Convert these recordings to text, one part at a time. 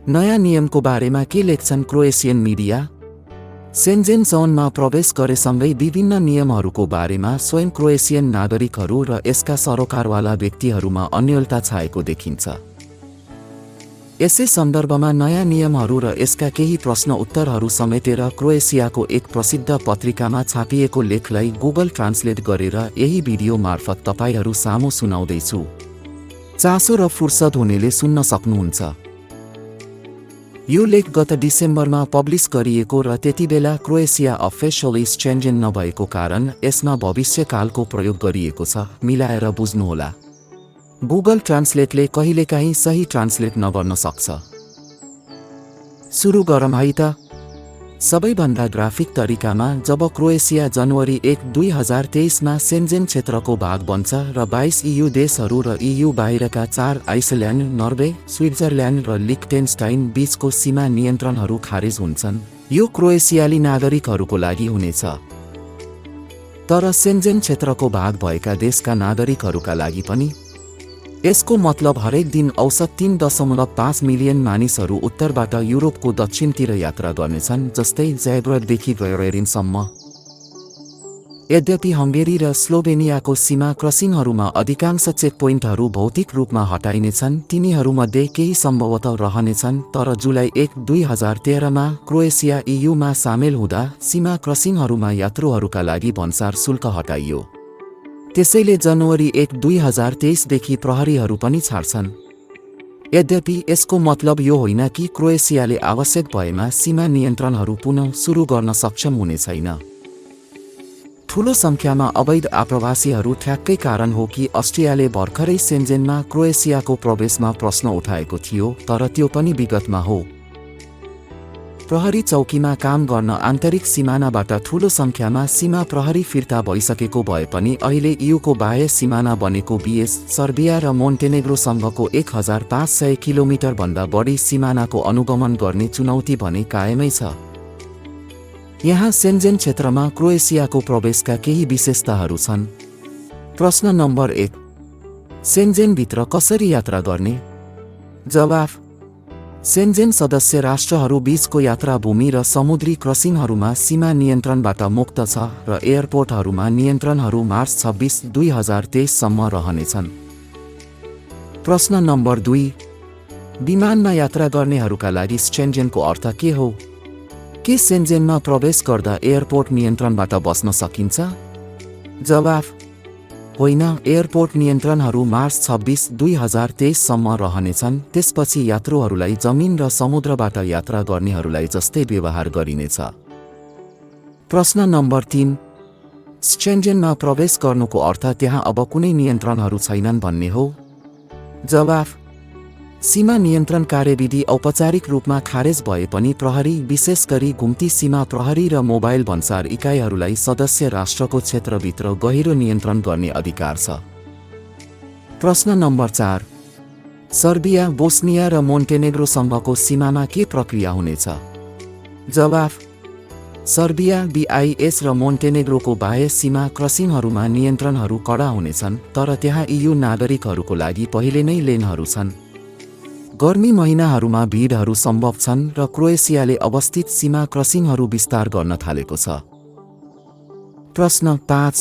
नयाँ नियमको बारेमा के लेख्छन् क्रोएसियन मिडिया? सेन्जेन जोनमा प्रवेश गरेसँगै विभिन्न नियमहरूको बारेमा स्वयं क्रोएसियन नागरिकहरू र यसका सरोकारवाला व्यक्तिहरूमा अन्योलता छाएको देखिन्छ। यसै सन्दर्भमा नयाँ नियमहरू र यसका केही प्रश्न उत्तरहरू समेटेर क्रोएसियाको एक प्रसिद्ध पत्रिकामा छापिएको लेखलाई गुगल ट्रान्सलेट गरेर यही भिडियो मार्फत तपाईहरू सामु सुनाउँदैछु। चासो र फुर्सद हुनेले सुन्न सक्नुहुन्छ। यो लेख गत डिसेम्बरमा पब्लिस गरिएको र त्यतिबेला क्रोएसिया अफिसियली सेन्जेन नभएको कारण यसमा भविष्यकालको प्रयोग गरिएको छ, मिलाएर बुझ्नुहोला। गुगल ट्रान्सलेटले कहिलेकाहीँ सही ट्रान्सलेट नगर्न सक्छ। सुरु गरौँ है त। सबैभन्दा ग्राफिक तरिकामा जब क्रोएसिया जनवरी 1, 2023 मा सेन्जेन क्षेत्रको भाग बन्छ र 22 EU देशहरू र EU बाहिरका 4 आइसल्यान्ड, नर्वे, स्विट्जरल्यान्ड र लिक्टेनस्टाइन बीचको सीमा नियन्त्रणहरू खारेज हुन्छन्, यो क्रोएसियाली नागरिकहरूको लागि हुनेछ। तर सेन्जेन क्षेत्रको भाग भएका देशका नागरिकहरूका लागि पनि यसको मतलब हरेक दिन औसत 3.5 मिलियन मानिसहरू उत्तरबाट युरोपको दक्षिणतिर यात्रा गर्नेछन्, जस्तै ज्याग्रेबदेखि बेरेरिनसम्म। यद्यपि हंगेरी र स्लोभेनियाको सीमा क्रसिङहरूमा अधिकांश चेकपोइन्टहरू भौतिक रूपमा हटाइनेछन्, तिनीहरूमध्ये केही सम्भवतः रहनेछन्, तर जुलाई 1, 2013 मा क्रोएसिया EU मा सामेल हुँदा सीमा क्रसिङहरूमा यात्रुहरूका लागि भन्सार शुल्क हटाइयो। त्यसैले जनवरी 1, 2023 देखि प्रहरीहरू पनि छाड्छन्। यद्यपि यसको मतलब यो होइन कि क्रोएसियाले आवश्यक भएमा सीमा नियन्त्रणहरू पुनः सुरु गर्न सक्षम हुने छैन। ठूलो संख्यामा अवैध आप्रवासीहरू ठ्याक्कै कारण हो कि अस्ट्रियाले भर्खरै सेन्जेनमा क्रोएसियाको प्रवेशमा प्रश्न उठाएको थियो, तर त्यो पनि विगतमा हो। प्रहरी चौकीमा काम गर्न आन्तरिक सिमानाबाट ठूलो संख्यामा सीमा प्रहरी फिर्ता भइसकेको भए पनि अहिले EU को बाह्य सिमाना बनेको BS, सर्बिया र मोन्टेनेग्रोसँगको 1500 किलोमिटर भन्दा बढी सिमानाको अनुगमन गर्ने चुनौती भने कायमै छ। यहाँ सेन्जेन क्षेत्रमा क्रोएसियाको प्रवेशका केही विशेषताहरू छन्। प्रश्न नम्बर 1, सेन्जेनभित्र कसरी यात्रा गर्ने? जवाफ: सेन्जेन सदस्य राष्ट्रहरू बीचको यात्रा भूमि र समुद्री क्रसिङहरूमा सीमा नियन्त्रणबाट मुक्त छ र एयरपोर्टहरूमा नियन्त्रणहरू मार्च 26, 2023 सम्म रहनेछन्। प्रश्न नम्बर 2, विमानमा यात्रा गर्नेहरूका लागि सेन्जेनको अर्थ के हो? के सेन्जेनमा प्रवेश गर्दा एयरपोर्ट नियन्त्रणबाट बस्न सकिन्छ? जवाफ: होइन, एयरपोर्ट नियन्त्रणहरू मार्च 26, 2023 सम्म रहनेछन्। त्यसपछि यात्रुहरूलाई जमिन र समुद्रबाट यात्रा गर्नेहरूलाई जस्तै व्यवहार गरिनेछ। प्रश्न नम्बर 3, सेन्जेनमा प्रवेश गर्नुको अर्थ त्यहाँ अब कुनै नियन्त्रणहरू छैनन् भन्ने हो? जवाफ: सीमा नियन्त्रण कार्यविधि औपचारिक रूपमा खारेज भए पनि प्रहरी, विशेष गरी घुम्ती सीमा प्रहरी र मोबाइल भन्सार इकाइहरूलाई सदस्य राष्ट्रको क्षेत्रभित्र गहिरो नियन्त्रण गर्ने अधिकार छ। प्रश्न नम्बर 4, सर्बिया, बोस्निया र मोन्टेनेग्रोसँगको सीमामा के प्रक्रिया हुनेछ? जवाफ: सर्बिया, BIS र मोन्टेनेग्रोको बाह्य सीमा क्रसिङहरूमा नियन्त्रणहरू कडा हुनेछन्, तर त्यहाँ EU नागरिकहरूको लागि पहिले नै लेनहरू छन्। गर्मी महिनाहरूमा भिडहरू सम्भव छन् र क्रोएसियाले अवस्थित सीमा क्रसिङहरू विस्तार गर्न थालेको छ। प्रश्न 5,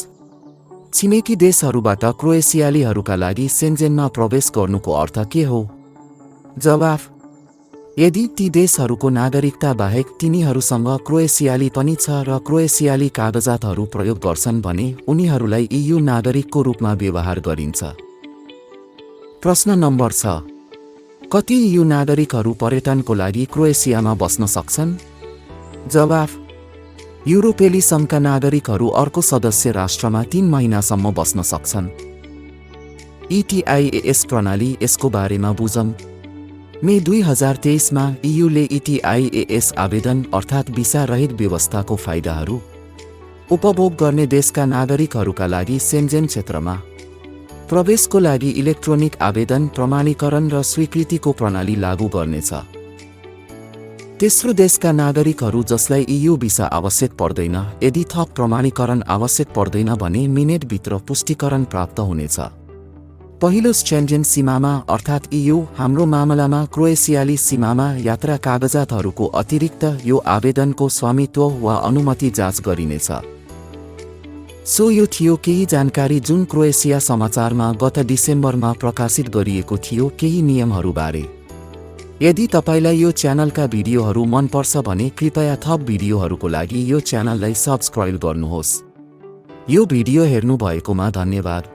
छिमेकी देशहरूबाट क्रोएसियालीहरूका लागि सेन्जेनमा प्रवेश गर्नुको अर्थ के हो? जवाफ: यदि ती देशहरूको नागरिकता बाहेक तिनीहरूसँग क्रोएसियाली पनि छ र क्रोएसियाली कागजातहरू प्रयोग गर्छन् भने उनीहरूलाई EU नागरिकको रूपमा व्यवहार गरिन्छ। प्रश्न नम्बर 6, कति EU नागरिकहरू पर्यटनको लागि क्रोएसियामा बस्न सक्छन्? जवाफ: युरोपेली सङ्घका नागरिकहरू अर्को सदस्य राष्ट्रमा 3 महिनासम्म बस्न सक्छन्। ETIAS प्रणाली, यसको बारेमा बुझौँ। मे 2023 मा EUले ETIAS आवेदन अर्थात् भिसा रहित व्यवस्थाको फाइदाहरू उपभोग गर्ने देशका नागरिकहरूका लागि सेन्जेन क्षेत्रमा प्रवेशको लागि इलेक्ट्रोनिक आवेदन, प्रमाणीकरण र स्वीकृतिको प्रणाली लागू गर्नेछ। तेस्रो देशका नागरिकहरू जसलाई EU भिसा आवश्यक पर्दैन, यदि थप प्रमाणीकरण आवश्यक पर्दैन भने मिनेटभित्र पुष्टिकरण प्राप्त हुनेछ। पहिलो स्चेन्जेन सीमामा अर्थात् EU हाम्रो मामलामा क्रोएसियाली सीमामा यात्रा कागजातहरूको अतिरिक्त यो आवेदनको स्वामित्व वा अनुमति जाँच गरिनेछ। सो यो थियो केही जानकारी जुन क्रोएसिया समाचारमा गत डिसेम्बरमा प्रकाशित गरिएको थियो केही नियमहरूबारे। यदि तपाईलाई यो च्यानलका भिडियोहरू मन पर्छ भने कृपया थप भिडियोहरूको लागि यो च्यानललाई सब्स्क्राइब गर्नुहोस्। यो भिडियो हेर्नु भएकोमा धन्यवाद।